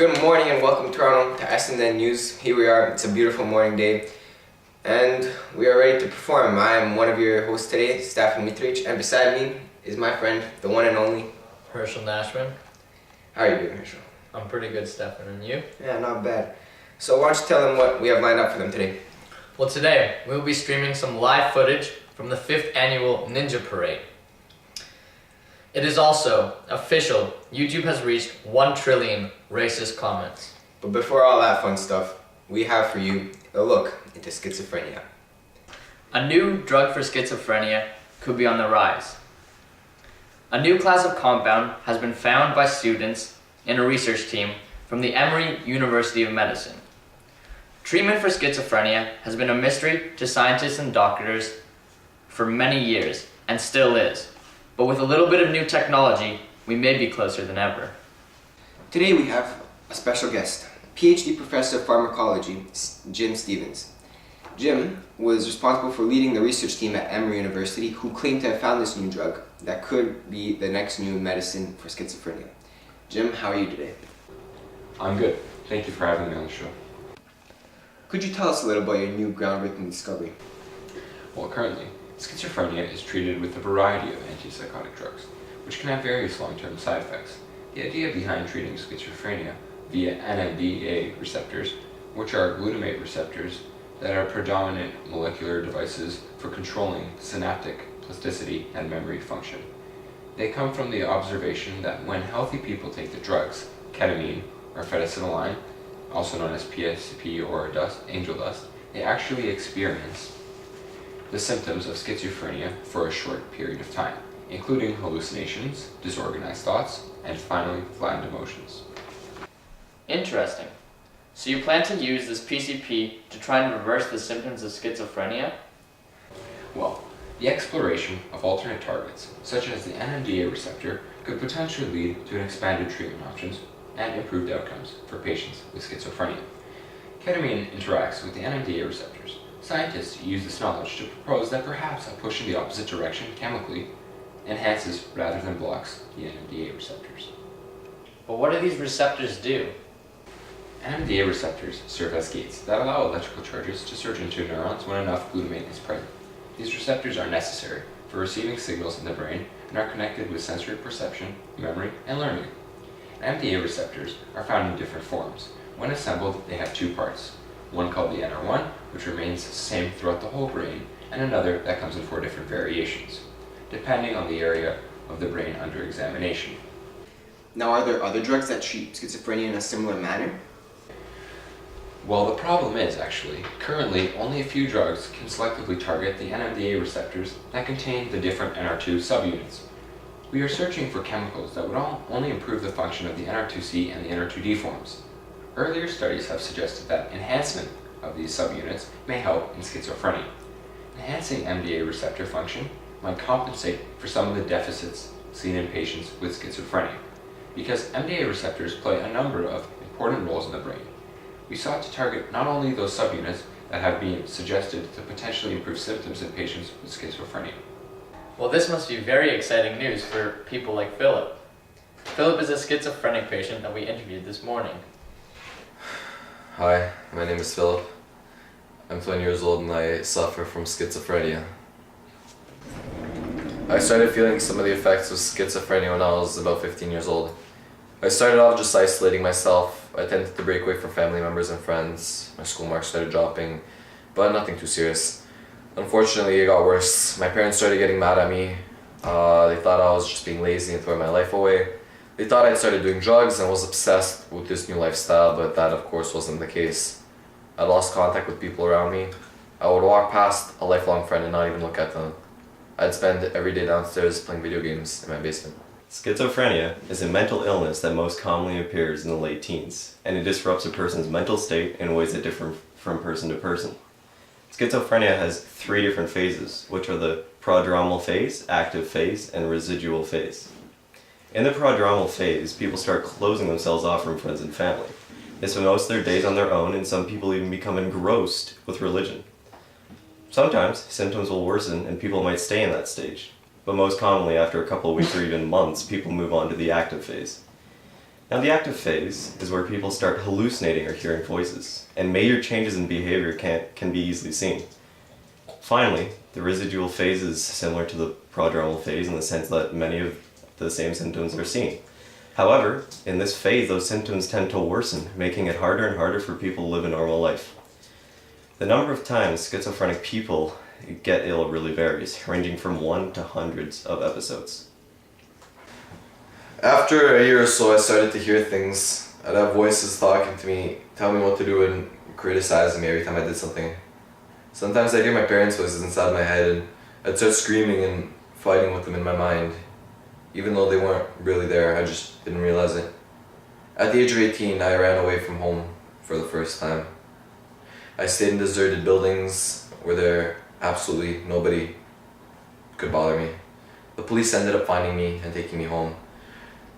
Good morning and welcome Toronto to SNN News. Here we are, it's a beautiful morning day and we are ready to perform. I am one of your hosts today, Stefan Mitrich, and beside me is my friend, the one and only Herschel Nashman. How are you doing, Herschel? I'm pretty good, Stefan, and you? Yeah, not bad. So why don't you tell them what we have lined up for them today? Well, today we will be streaming some live footage from the 5th annual Ninja Parade. It is also official. YouTube has reached 1 trillion racist comments. But before all that fun stuff, we have for you a look into schizophrenia. A new drug for schizophrenia could be on the rise. A new class of compound has been found by students in a research team from the Emory University of Medicine. Treatment for schizophrenia has been a mystery to scientists and doctors for many years, and still is. But with a little bit of new technology, we may be closer than ever. Today we have a special guest, PhD Professor of Pharmacology, Jim Stevens. Jim was responsible for leading the research team at Emory University who claimed to have found this new drug that could be the next new medicine for schizophrenia. Jim, how are you today? I'm good. Thank you for having me on the show. Could you tell us a little about your new groundbreaking discovery? Well, currently, schizophrenia is treated with a variety of antipsychotic drugs, which can have various long-term side effects. The idea behind treating schizophrenia via NMDA receptors, which are glutamate receptors that are predominant molecular devices for controlling synaptic plasticity and memory function. They come from the observation that when healthy people take the drugs, ketamine or phencylamine, also known as PSP or angel dust, they actually experience the symptoms of schizophrenia for a short period of time, including hallucinations, disorganized thoughts, and finally, flattened emotions. Interesting. So you plan to use this PCP to try and reverse the symptoms of schizophrenia? Well, the exploration of alternate targets, such as the NMDA receptor, could potentially lead to an expanded treatment options and improved outcomes for patients with schizophrenia. Ketamine interacts with the NMDA receptors. Scientists use this knowledge to propose that perhaps a push in the opposite direction chemically enhances rather than blocks the NMDA receptors. But what do these receptors do? NMDA receptors serve as gates that allow electrical charges to surge into neurons when enough glutamate is present. These receptors are necessary for receiving signals in the brain and are connected with sensory perception, memory, and learning. NMDA receptors are found in different forms. When assembled, they have 2 parts. One called the NR1, which remains the same throughout the whole brain, and another that comes in 4 different variations, depending on the area of the brain under examination. Now, are there other drugs that treat schizophrenia in a similar manner? Well, the problem is, actually, currently only a few drugs can selectively target the NMDA receptors that contain the different NR2 subunits. We are searching for chemicals that would only improve the function of the NR2C and the NR2D forms. Earlier studies have suggested that enhancement of these subunits may help in schizophrenia. Enhancing NMDA receptor function might compensate for some of the deficits seen in patients with schizophrenia, because NMDA receptors play a number of important roles in the brain. We sought to target not only those subunits that have been suggested to potentially improve symptoms in patients with schizophrenia. Well, this must be very exciting news for people like Philip. Philip is a schizophrenic patient that we interviewed this morning. Hi, my name is Philip. I'm 20 years old and I suffer from schizophrenia. I started feeling some of the effects of schizophrenia when I was about 15 years old. I started off just isolating myself. I tended to break away from family members and friends. My school marks started dropping, but nothing too serious. Unfortunately, it got worse. My parents started getting mad at me. They thought I was just being lazy and throwing my life away. They thought I'd started doing drugs and was obsessed with this new lifestyle, but that of course wasn't the case. I lost contact with people around me. I would walk past a lifelong friend and not even look at them. I'd spend every day downstairs playing video games in my basement. Schizophrenia is a mental illness that most commonly appears in the late teens, and it disrupts a person's mental state in ways that differ from person to person. Schizophrenia has 3 different phases, which are the prodromal phase, active phase, and residual phase. In the prodromal phase, people start closing themselves off from friends and family. They spend most of their days on their own, and some people even become engrossed with religion. Sometimes, symptoms will worsen and people might stay in that stage, but most commonly after a couple of weeks or even months, people move on to the active phase. Now, the active phase is where people start hallucinating or hearing voices, and major changes in behavior can be easily seen. Finally, the residual phase is similar to the prodromal phase in the sense that many of the same symptoms are seen. However, in this phase, those symptoms tend to worsen, making it harder and harder for people to live a normal life. The number of times schizophrenic people get ill really varies, ranging from 1 to hundreds of episodes. After a year or so, I started to hear things. I'd have voices talking to me, telling me what to do and criticizing me every time I did something. Sometimes I'd hear my parents' voices inside my head and I'd start screaming and fighting with them in my mind. Even though they weren't really there, I just didn't realize it. At the age of 18, I ran away from home for the first time. I stayed in deserted buildings where there absolutely nobody could bother me. The police ended up finding me and taking me home.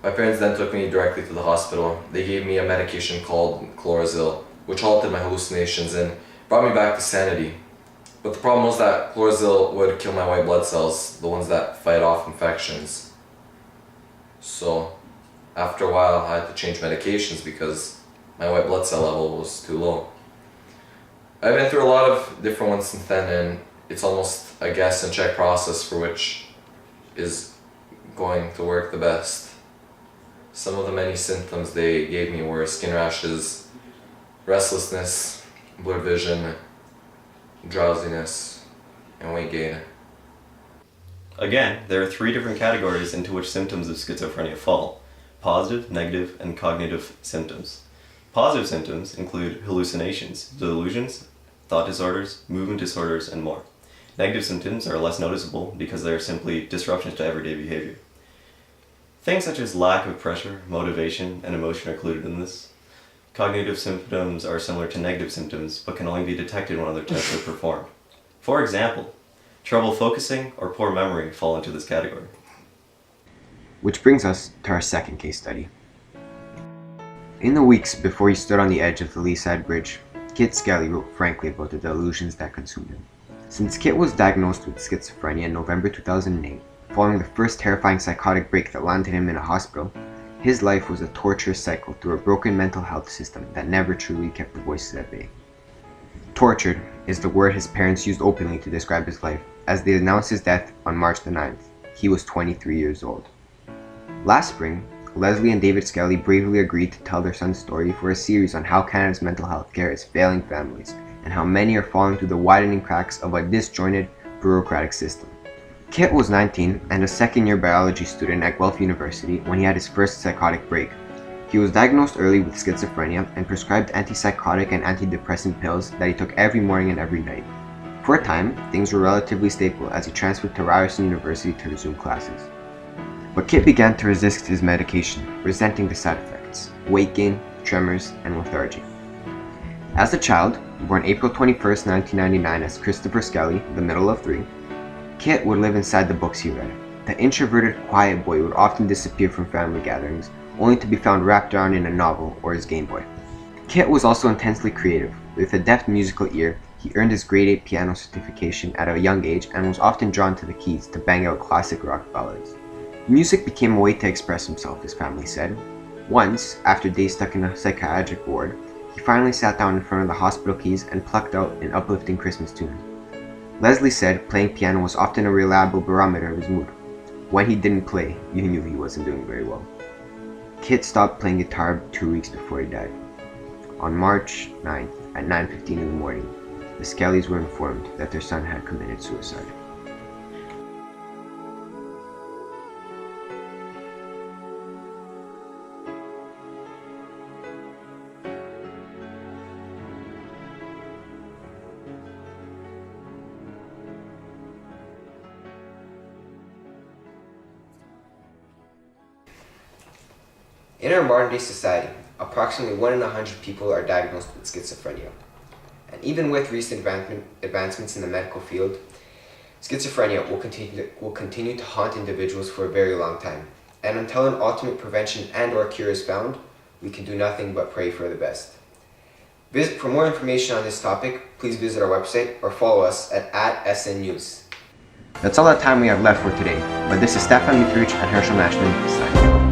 My parents then took me directly to the hospital. They gave me a medication called Chlorazil, which halted my hallucinations and brought me back to sanity. But the problem was that Chlorazil would kill my white blood cells, the ones that fight off infections. So, after a while, I had to change medications because my white blood cell level was too low. I've been through a lot of different ones since then, and it's almost a guess and check process for which is going to work the best. Some of the many symptoms they gave me were skin rashes, restlessness, blurred vision, drowsiness, and weight gain. Again, there are 3 different categories into which symptoms of schizophrenia fall: positive, negative, and cognitive symptoms. Positive symptoms include hallucinations, delusions, thought disorders, movement disorders, and more. Negative symptoms are less noticeable because they are simply disruptions to everyday behavior. Things such as lack of pressure, motivation, and emotion are included in this. Cognitive symptoms are similar to negative symptoms, but can only be detected when other tests are performed. For example, trouble focusing or poor memory fall into this category. Which brings us to our second case study. In the weeks before he stood on the edge of the Leaside Bridge, Kit Skelly wrote frankly about the delusions that consumed him. Since Kit was diagnosed with schizophrenia in November 2008, following the first terrifying psychotic break that landed him in a hospital, his life was a torturous cycle through a broken mental health system that never truly kept the voices at bay. Tortured is the word his parents used openly to describe his life, as they announced his death on March the 9th. He was 23 years old. Last spring, Leslie and David Skelly bravely agreed to tell their son's story for a series on how Canada's mental health care is failing families, and how many are falling through the widening cracks of a disjointed, bureaucratic system. Kit was 19 and a second-year biology student at Guelph University when he had his first psychotic break. He was diagnosed early with schizophrenia and prescribed antipsychotic and antidepressant pills that he took every morning and every night. For a time, things were relatively stable as he transferred to Ryerson University to resume classes. But Kit began to resist his medication, resenting the side effects: weight gain, tremors, and lethargy. As a child, born April 21, 1999 as Christopher Skelly, the middle of 3, Kit would live inside the books he read. The introverted, quiet boy would often disappear from family gatherings, only to be found wrapped around in a novel or his Game Boy. Kit was also intensely creative. With a deft musical ear, he earned his grade 8 piano certification at a young age and was often drawn to the keys to bang out classic rock ballads. Music became a way to express himself, his family said. Once, after days stuck in a psychiatric ward, he finally sat down in front of the hospital keys and plucked out an uplifting Christmas tune. Leslie said playing piano was often a reliable barometer of his mood. When he didn't play, you knew he wasn't doing very well. Kit stopped playing guitar 2 weeks before he died. On March 9th at 9:15 in the morning, the Skellys were informed that their son had committed suicide. In our modern day society, approximately 1 in 100 people are diagnosed with schizophrenia. And even with recent advancements in the medical field, schizophrenia will continue to haunt individuals for a very long time. And until an ultimate prevention and/or cure is found, we can do nothing but pray for the best. For more information on this topic, please visit our website or follow us at @SNNews. That's all the time we have left for today, but this is Stefan Mitrovic and Herschel Nashman signing out.